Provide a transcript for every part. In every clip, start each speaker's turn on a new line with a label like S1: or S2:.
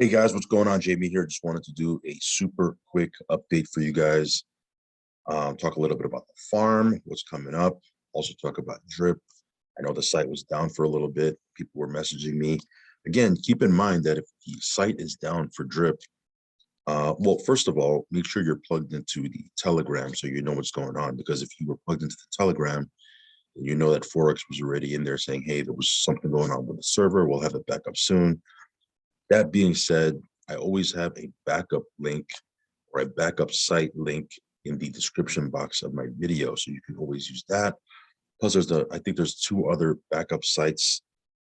S1: Hey guys, what's going on? Jamie here. Just wanted to do a super quick update for you guys. Talk a little bit about the farm, what's coming up. Also talk about drip. I know the site was down for a little bit. People were messaging me. Again, keep in mind that if the site is down for drip, well, first of all, make sure you're plugged into the Telegram so you know what's going on. Because if you were plugged into the Telegram, you know that Forex was already in there saying, hey, there was something going on with the server. We'll have it back up soon. That being said, I always have a backup link or a backup site link in the description box of my video. So you can always use that. Plus I think there's two other backup sites.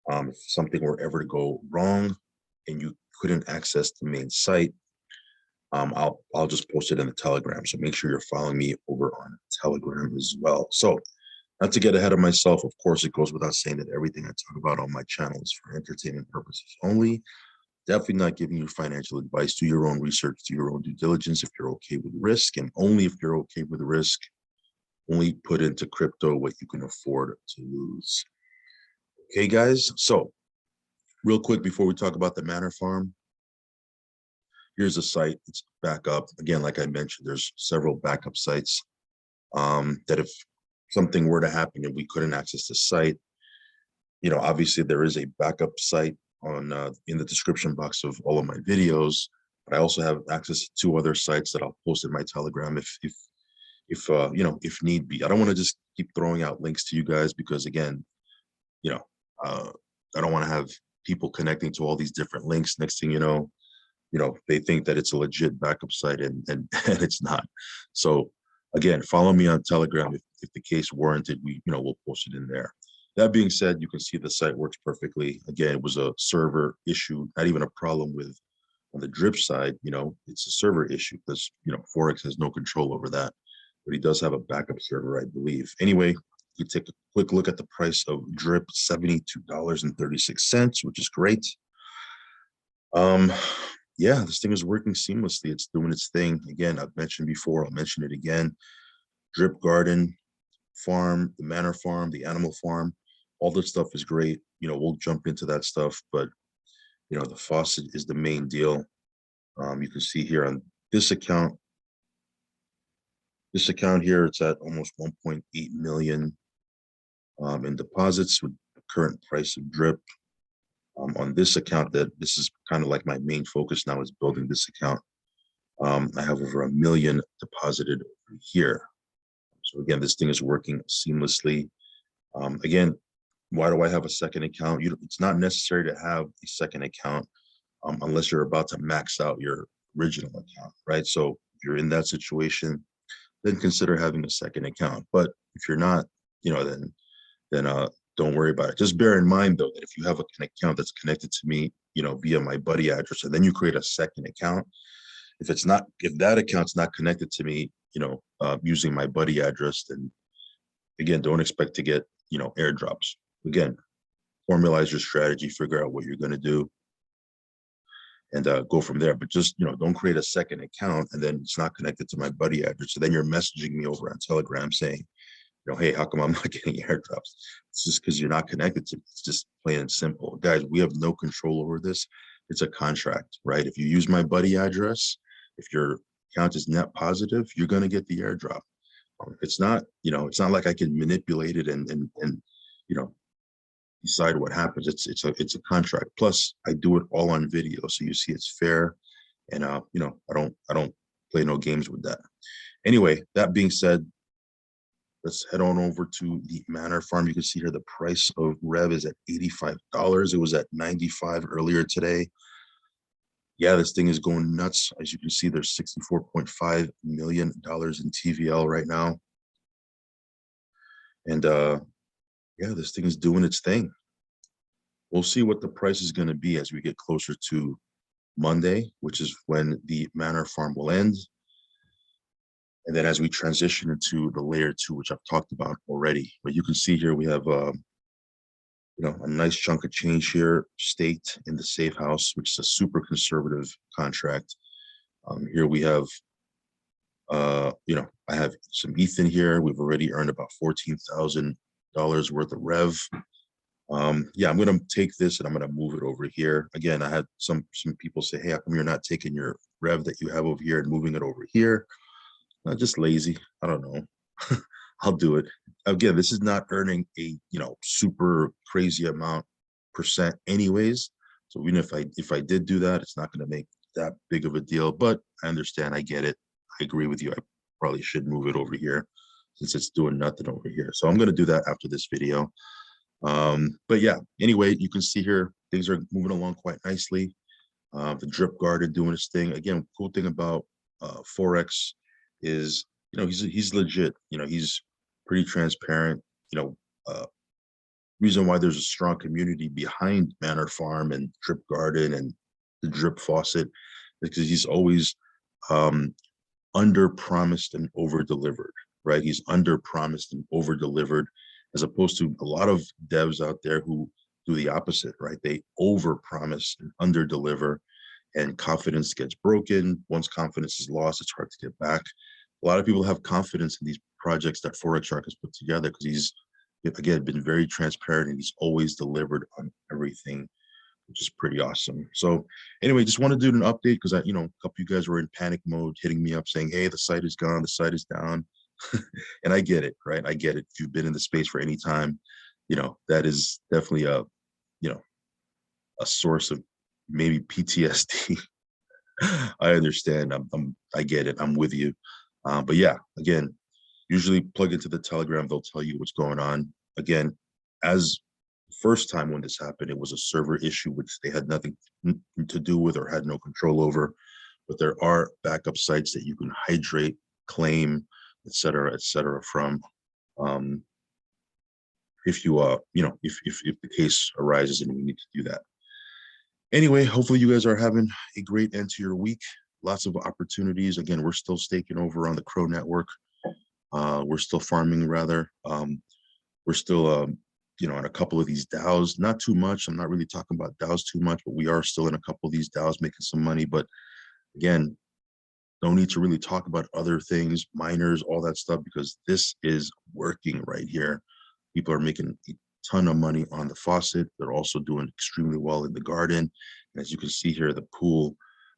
S1: If something were ever to go wrong and you couldn't access the main site, I'll just post it in the Telegram. So make sure you're following me over on Telegram as well. So not to get ahead of myself, of course, it goes without saying that everything I talk about on my channel is for entertainment purposes only. Definitely not giving you financial advice. Do your own research, do your own due diligence if you're okay with risk, and only if you're okay with risk, only put into crypto what you can afford to lose. Okay, guys. So real quick before we talk about the Manor farm, here's a site. It's back up. Again, like I mentioned, there's several backup sites that if something were to happen and we couldn't access the site, obviously there is a backup site on in the description box of all of my videos. But I also have access to two other sites that I'll post in my Telegram if need be. I don't want to just keep throwing out links to you guys because again, you know, I don't want to have people connecting to all these different links. Next thing they think that it's a legit backup site and and it's not. So again, follow me on Telegram if the case warranted. We'll post it in there. That being said, you can see the site works perfectly. Again, it was a server issue, not even a problem with on the drip side. It's a server issue because Forex has no control over that, but he does have a backup server, I believe. Anyway, you take a quick look at the price of drip, $72.36, which is great. Yeah, this thing is working seamlessly. It's doing its thing. Again, I've mentioned before, I'll mention it again. Drip garden, farm, the Manor farm, the animal farm, all this stuff is great. We'll jump into that stuff, but the faucet is the main deal. You can see here on this account here, it's at almost 1.8 million in deposits with the current price of drip. On this account, that this is kind of like my main focus now is building this account. I have over 1 million deposited over here. So again, this thing is working seamlessly. Again, why do I have a second account? It's not necessary to have a second account unless you're about to max out your original account, right? So if you're in that situation, then consider having a second account. But if you're not, then don't worry about it. Just bear in mind though that if you have an account that's connected to me, via my buddy address, and then you create a second account, if that account's not connected to me, using my buddy address, then again, don't expect to get airdrops. Again, formalize your strategy, figure out what you're going to do, and go from there. But just don't create a second account and then it's not connected to my buddy address. So then you're messaging me over on Telegram saying, hey, how come I'm not getting airdrops? It's just because you're not connected to me. It's just plain and simple. Guys, we have no control over this. It's a contract, right? If you use my buddy address, if your account is net positive, you're going to get the airdrop. It's not, it's not like I can manipulate it and decide what happens. It's a contract. Plus, I do it all on video, so you see it's fair, and I don't play no games with that. Anyway, that being said, let's head on over to the Manor farm. You can see here the price of Rev is at $85. It was at 95 earlier today. Yeah, this thing is going nuts. As you can see, there's $64.5 million in TVL right now. And yeah, this thing is doing its thing. We'll see what the price is going to be as we get closer to Monday, which is when the Manor farm will end. And then as we transition into the layer 2, which I've talked about already. But you can see here we have a nice chunk of change here staked in the safe house, which is a super conservative contract. Here we have I have some ETH in here. We've already earned about $14,000 worth of Rev. Yeah, I'm gonna take this and I'm gonna move it over here. Again, I had some people say, hey, how come you're not taking your rev that you have over here and moving it over here? I'm just lazy. I don't know. I'll do it. Again, this is not earning a super crazy amount percent anyways. So even if I did do that, it's not going to make that big of a deal. But I understand. I get it. I agree with you. I probably should move it over here since it's doing nothing over here. So I'm going to do that after this video. But yeah, anyway, you can see here things are moving along quite nicely. The drip guard doing his thing. Again, cool thing about Forex is, he's legit. He's pretty transparent. Reason why there's a strong community behind Manor Farm and Drip Garden and the Drip Faucet is because he's always under promised and over delivered, right? He's under promised and over delivered, as opposed to a lot of devs out there who do the opposite, right? They over promise and under deliver, and confidence gets broken. Once confidence is lost, it's hard to get back. A lot of people have confidence in these projects that Forex Shark has put together because he's, again, been very transparent and he's always delivered on everything, which is pretty awesome. So anyway, just want to do an update because a couple of you guys were in panic mode, hitting me up saying, hey, the site is gone, the site is down. And I get it, right? I get it. If you've been in the space for any time, that is definitely a source of maybe PTSD. I understand. I get it. I'm with you. But yeah, again, usually plug into the Telegram. They'll tell you what's going on. Again, as first time when this happened, it was a server issue, which they had nothing to do with or had no control over. But there are backup sites that you can hydrate, claim, et cetera, from. If you if the case arises and we need to do that. Anyway, hopefully you guys are having a great end to your week. Lots of opportunities. Again, we're still staking over on the Crow Network. We're still farming, rather. We're still, on a couple of these DAOs. Not too much. I'm not really talking about DAOs too much, but we are still in a couple of these DAOs making some money. But again, don't need to really talk about other things, miners, all that stuff, because this is working right here. People are making a ton of money on the Faucet. They're also doing extremely well in the garden. And as you can see here, the pool,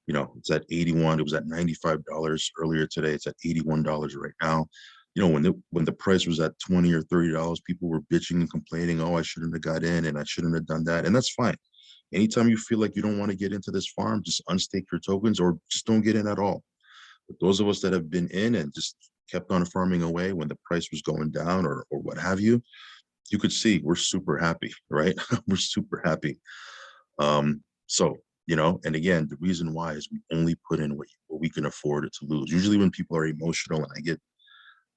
S1: it's at 81. It was at $95 earlier today. It's at $81 right now. When the price was at $20 or $30, people were bitching and complaining, oh, I shouldn't have got in and I shouldn't have done that. And that's fine. Anytime you feel like you don't want to get into this farm, just unstake your tokens or just don't get in at all. But those of us that have been in and just kept on farming away when the price was going down or what have you, you could see we're super happy, right? We're super happy. So, and again, the reason why is we only put in what we can afford to lose. Usually when people are emotional and I get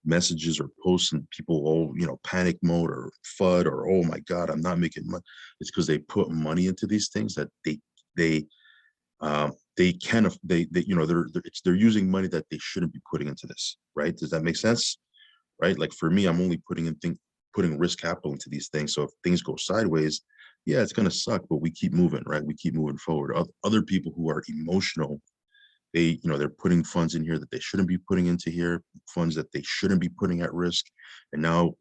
S1: messages or posts and people panic mode or FUD or, oh my God, I'm not making money. It's because they put money into these things that they're using money that they shouldn't be putting into this, right? Does that make sense? Right? Like for me, I'm only putting risk capital into these things. So if things go sideways, yeah, it's gonna suck, but we keep moving, right? We keep moving forward. Other people who are emotional, they're putting funds in here that they shouldn't be putting into here, funds that they shouldn't be putting at risk, and now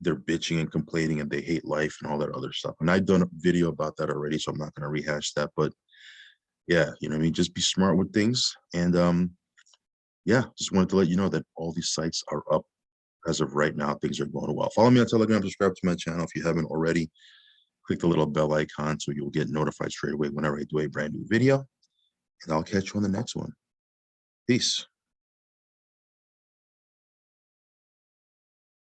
S1: they're bitching and complaining and they hate life and all that other stuff. And I've done a video about that already, so I'm not gonna rehash that. But yeah, just be smart with things. And yeah, just wanted to let you know that all these sites are up as of right now. Things are going well. Follow me on Telegram, subscribe to my channel if you haven't already. Click the little bell icon so you'll get notified straight away whenever I do a brand new video. And I'll catch you on the next one. Peace.